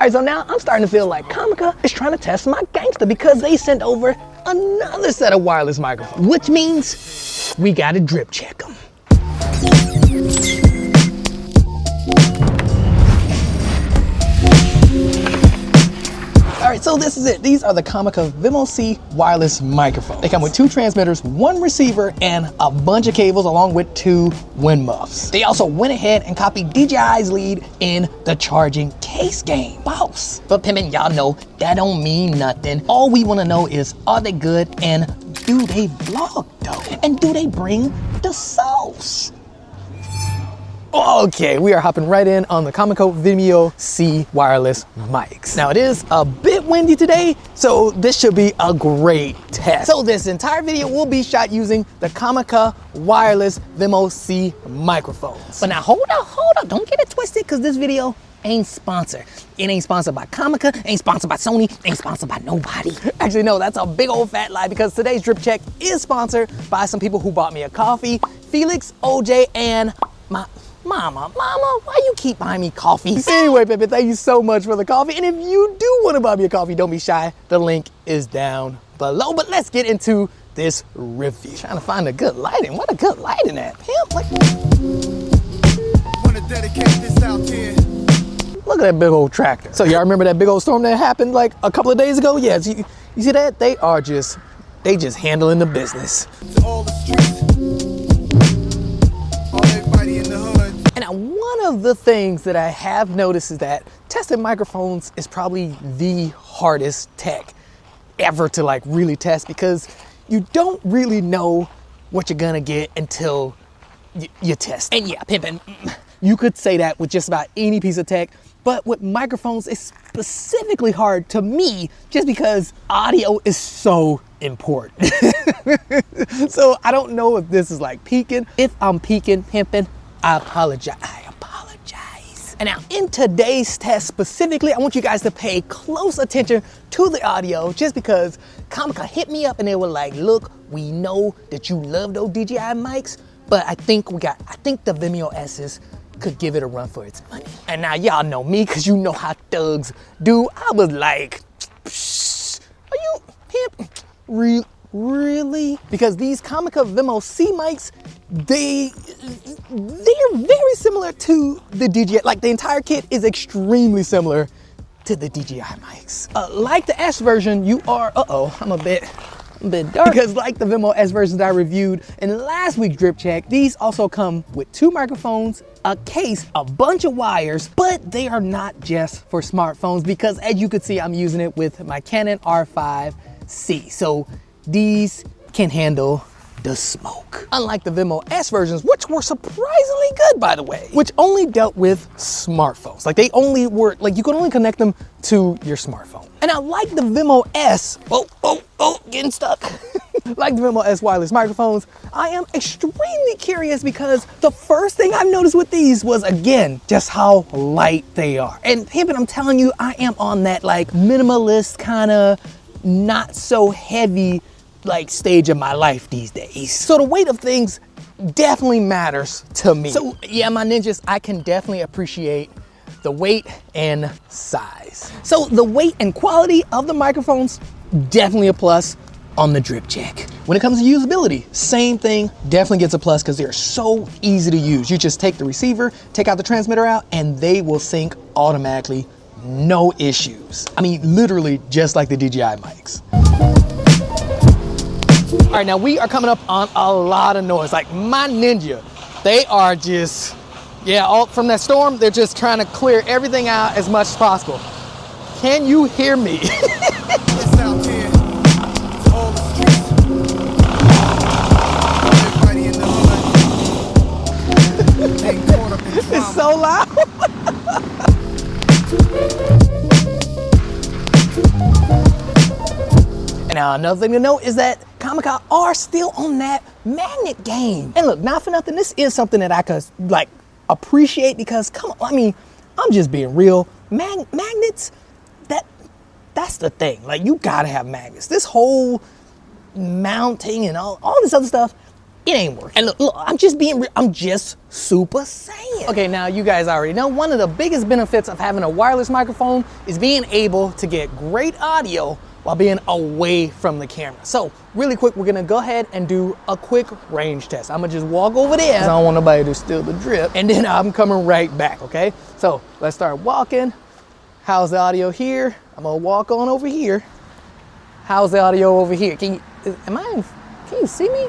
Alright, so now I'm starting to feel like Comica is trying to test my gangster because they sent over another set of wireless microphones, which means we gotta drip check them. Alright, so this is it. These are the Comica ViMoC wireless microphones. They come with 2 transmitters, 1 receiver, and a bunch of cables along with 2 wind muffs. They also went ahead and copied DJI's lead in the charging case game. Boss. But pimpin', y'all know that don't mean nothing. All we wanna know is, are they good and do they vlog though? And do they bring the sauce? Okay, we are hopping right in on the Comica ViMoC wireless mics. Now it is a bit windy today, so this should be a great test. So this entire video will be shot using the Comica wireless ViMoC microphones. But now hold up, don't get it twisted, because this video ain't sponsored. It ain't sponsored by Comica, ain't sponsored by Sony, ain't sponsored by nobody. Actually, no, that's a big old fat lie, because today's drip check is sponsored by some people who bought me a coffee, Felix, OJ, and my Mama, why you keep buying me coffee? Anyway, Pepe, thank you so much for the coffee. And if you do want to buy me a coffee, don't be shy. The link is down below. But let's get into this review. Trying to find a good lighting. What a good lighting at, pimp. Like, wanna dedicate this out here. Look at that big old tractor. So y'all remember that big old storm that happened like a couple of days ago? Yeah, you see that? They just handling the business. To all the streets, all everybody in the hood. And now one of the things that I have noticed is that testing microphones is probably the hardest tech ever to like really test, because you don't really know what you're gonna get until you test. And yeah, pimpin', you could say that with just about any piece of tech, but with microphones, it's specifically hard to me just because audio is so important. So I don't know if this is like peaking. If I'm peaking, pimpin', I apologize. And now in today's test specifically, I want you guys to pay close attention to the audio, just because Comica hit me up and they were like, look, we know that you love those DJI mics, but I think the Vimeo S's could give it a run for its money. And now y'all know me, because you know how thugs do. I was like, psh, are you pimp? Really? Because these Comica ViMoC mics, they're very similar to the DJI. Like, the entire kit is extremely similar to the DJI mics. Like the S version, you are, I'm a bit dark. Because like the Vimo S versions I reviewed in last week's drip check, these also come with 2 microphones, a case, a bunch of wires, but they are not just for smartphones, because as you can see, I'm using it with my Canon R5C. So these can handle the smoke. Unlike the Vimo S versions, which were surprisingly good, by the way, which only dealt with smartphones. Like, they only were, like, you could only connect them to your smartphone. And I like the Vimo S, getting stuck. Like the Vimo S wireless microphones, I am extremely curious, because the first thing I've noticed with these was, again, just how light they are. And pimpin', I'm telling you, I am on that like minimalist kind of not so heavy like stage of my life these days. So the weight of things definitely matters to me. So yeah, my ninjas, I can definitely appreciate the weight and size. So the weight and quality of the microphones, definitely a plus on the drip check. When it comes to usability, same thing, definitely gets a plus, because they're so easy to use. You just take the receiver, take out the transmitter out, and they will sync automatically, no issues. I mean, literally just like the DJI mics. All right, now we are coming up on a lot of noise. Like, my Ninja, they are just, yeah, all from that storm, they're just trying to clear everything out as much as possible. Can you hear me? It's out here. To all the streets. Everybody in the hood. Ain't caught up in drama. It's so loud. And now another thing to note is that Comica are still on that magnet game. And look, not for nothing, this is something that I could like appreciate, because come on, I mean, I'm just being real. Magnets, that's the thing. Like, you gotta have magnets. This whole mounting and all this other stuff, it ain't working. And look, I'm just being real. I'm just super saiyan. Okay, now you guys already know one of the biggest benefits of having a wireless microphone is being able to get great audio while being away from the camera. So really quick, we're gonna go ahead and do a quick range test. I'm gonna just walk over there, 'cause I don't want nobody to steal the drip, and then I'm coming right back, okay? So let's start walking. How's the audio here? I'm gonna walk on over here. How's the audio over here? Can you see me?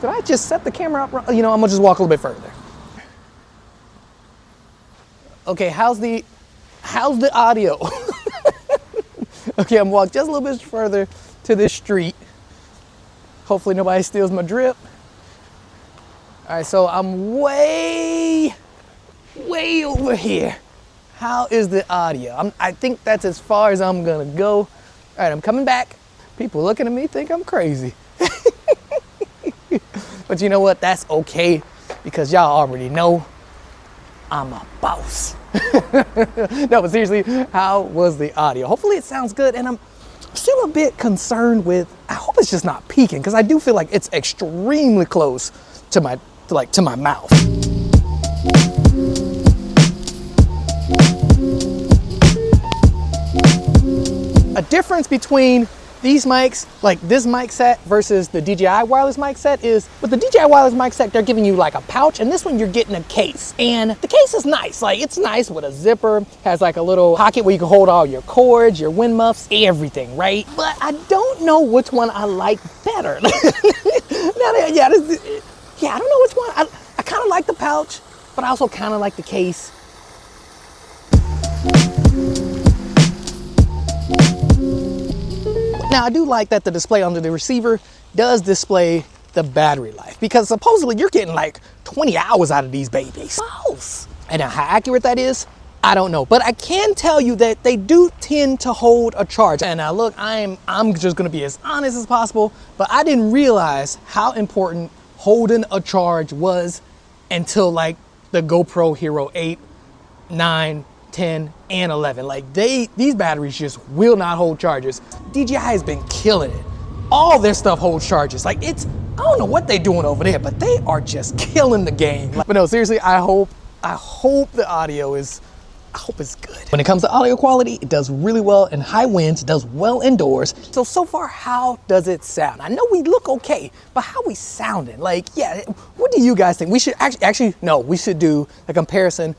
Did I just set the camera up wrong? You know, I'm gonna just walk a little bit further. Okay, how's the audio? Okay, I'm walking just a little bit further to this street. Hopefully nobody steals my drip. All right, so I'm way over here. How is the audio? I think that's as far as I'm gonna go. All right, I'm coming back. People looking at me think I'm crazy. But you know what? That's okay, because y'all already know I'm a boss. No, but seriously, how was the audio? Hopefully it sounds good, and I'm still a bit concerned with, I hope it's just not peaking, because I do feel like it's extremely close to my mouth. A difference between these mics, like this mic set versus the DJI wireless mic set, is with the DJI wireless mic set, they're giving you like a pouch, and this one you're getting a case. And the case is nice. Like, it's nice with a zipper, has like a little pocket where you can hold all your cords, your wind muffs, everything, right? But I don't know which one I like better. I don't know which one. I kind of like the pouch, but I also kind of like the case. Now, I do like that the display under the receiver does display the battery life, because supposedly you're getting like 20 hours out of these babies. And how accurate that is, I don't know. But I can tell you that they do tend to hold a charge. And now look, I'm just gonna be as honest as possible, but I didn't realize how important holding a charge was until like the GoPro Hero 8, 9, 10, and 11. Like, these batteries just will not hold charges. DJI has been killing it. All their stuff holds charges. Like, I don't know what they're doing over there, but they are just killing the game. But no, seriously, I hope the audio is, I hope it's good. When it comes to audio quality, it does really well in high winds, it does well indoors. So far, how does it sound? I know we look okay, but how we sounding? Like, yeah, what do you guys think? We should we should do a comparison.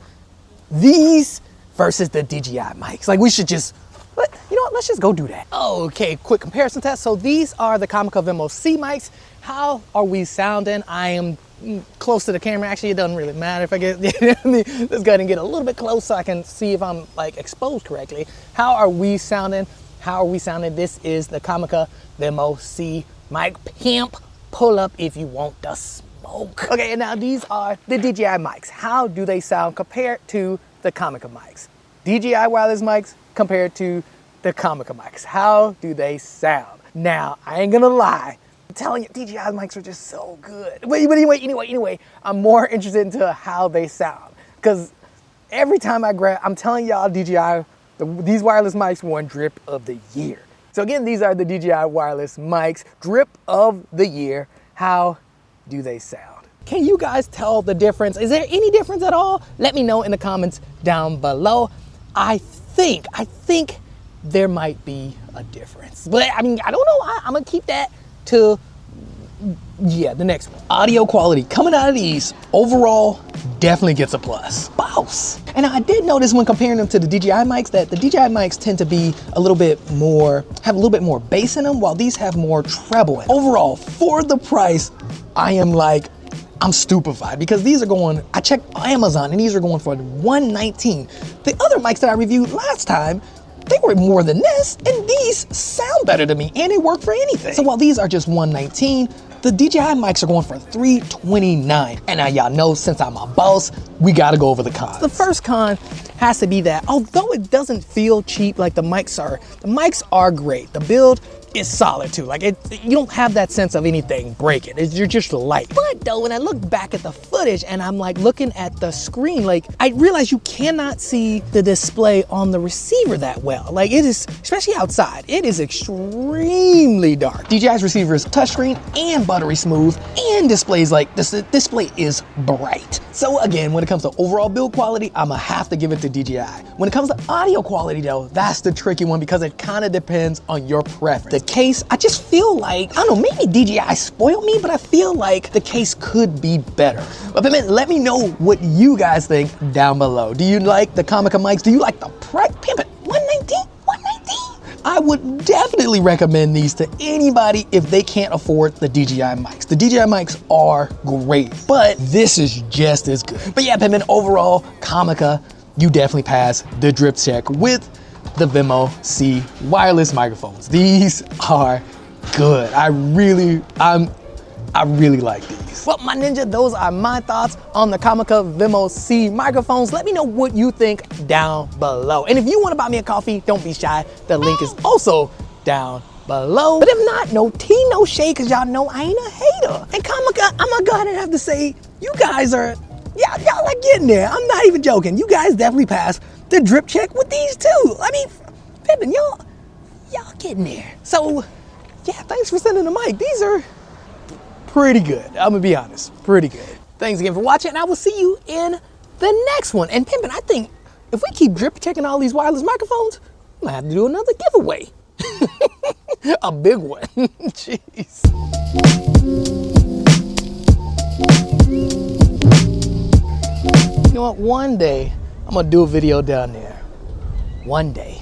These versus the DJI mics. Like, we should just, you know what, let's just go do that. Okay, quick comparison test. So these are the Comica Vimo C mics. How are we sounding? I am close to the camera. Actually, it doesn't really matter if I get, let's go ahead and get a little bit close so I can see if I'm like exposed correctly. How are we sounding? This is the Comica Vimo C mic. Pimp, pull up if you want the smoke. Okay, and now these are the DJI mics. How do they sound compared to the Comica mics? DJI wireless mics compared to the Comica mics. How do they sound? Now, I ain't gonna lie. I'm telling you, DJI mics are just so good. But anyway, I'm more interested into how they sound. Because every time I'm telling y'all, DJI, these wireless mics won drip of the year. So again, these are the DJI wireless mics, drip of the year. How do they sound? Can you guys tell the difference? Is there any difference at all? Let me know in the comments down below. I think there might be a difference. But I mean, I don't know. I'm gonna keep that to, the next one. Audio quality coming out of these, overall, definitely gets a plus. Boss. And I did notice when comparing them to the DJI mics that the DJI mics tend to be have a little bit more bass in them, while these have more treble in them. Overall, for the price, I'm stupefied, because these are going, I checked Amazon and these are going for $119. The other mics that I reviewed last time, they were more than this, and these sound better to me, and they work for anything. So while these are just $119, the DJI mics are going for $329. And now y'all know, since I'm a boss, we gotta go over the cons. The first con has to be that although it doesn't feel cheap like the mics are great. The build is solid too. Like you don't have that sense of anything breaking. You're just light. But though, when I look back at the footage and I'm like looking at the screen, like I realize you cannot see the display on the receiver that well. Like it is, especially outside, it is extremely dark. DJI's receiver is touchscreen and buttery smooth, and displays like this. The display is bright. So again, when it comes to overall build quality, I'ma have to give it to DJI. When it comes to audio quality though, that's the tricky one because it kind of depends on your preference. The case, I just feel like, I don't know, maybe DJI spoiled me, but I feel like the case could be better. But let me know what you guys think down below. Do you like the Comica mics? Do you like the price? Pimp it, 119? 119? I would definitely recommend these to anybody if they can't afford the DJI mics. The DJI mics are great, but this is just as good. But yeah, Pimpin', overall, Comica, you definitely pass the drip check with the Vimo C wireless microphones. These are good. I really like these. Well, my ninja, those are my thoughts on the Comica Vimo C microphones. Let me know what you think down below. And if you want to buy me a coffee, don't be shy. The link is also down below. But if not, no tea, no shade, because y'all know I ain't a hater. And Comica, I'm gonna go ahead and have to say, you guys are, y'all are getting there. I'm not even joking. You guys definitely passed the drip check with these too. I mean, Pippin, y'all getting there. So yeah, thanks for sending the mic. These are pretty good. I'm gonna be honest, pretty good. Thanks again for watching, and I will see you in the next one. And Pimpin', I think if we keep drip checking all these wireless microphones, I'm gonna have to do another giveaway. A big one. Jeez. You know what? One day I'm gonna do a video down there. One day.